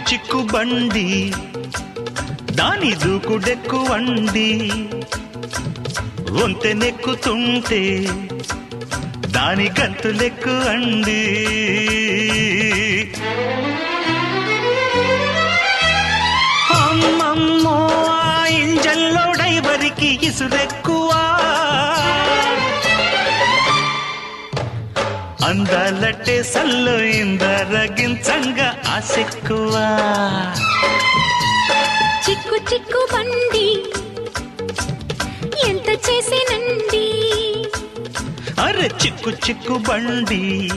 చిక్కు బండి దాని దూకుడెక్కువండి వంతెనెక్కుతుంటే దాని గంతులెక్కు అండి అమ్మమ్మో ఆ ఇంజన్లో డ్రైవరికి ఇసురెక్కువా అందాలట్టే సల్లో ఇందరగించంగా ఆసెక్కువా చిక్కు చిక్కు బండి ఎంత చేసేనండి అరే చిక్కు చిక్కు బండి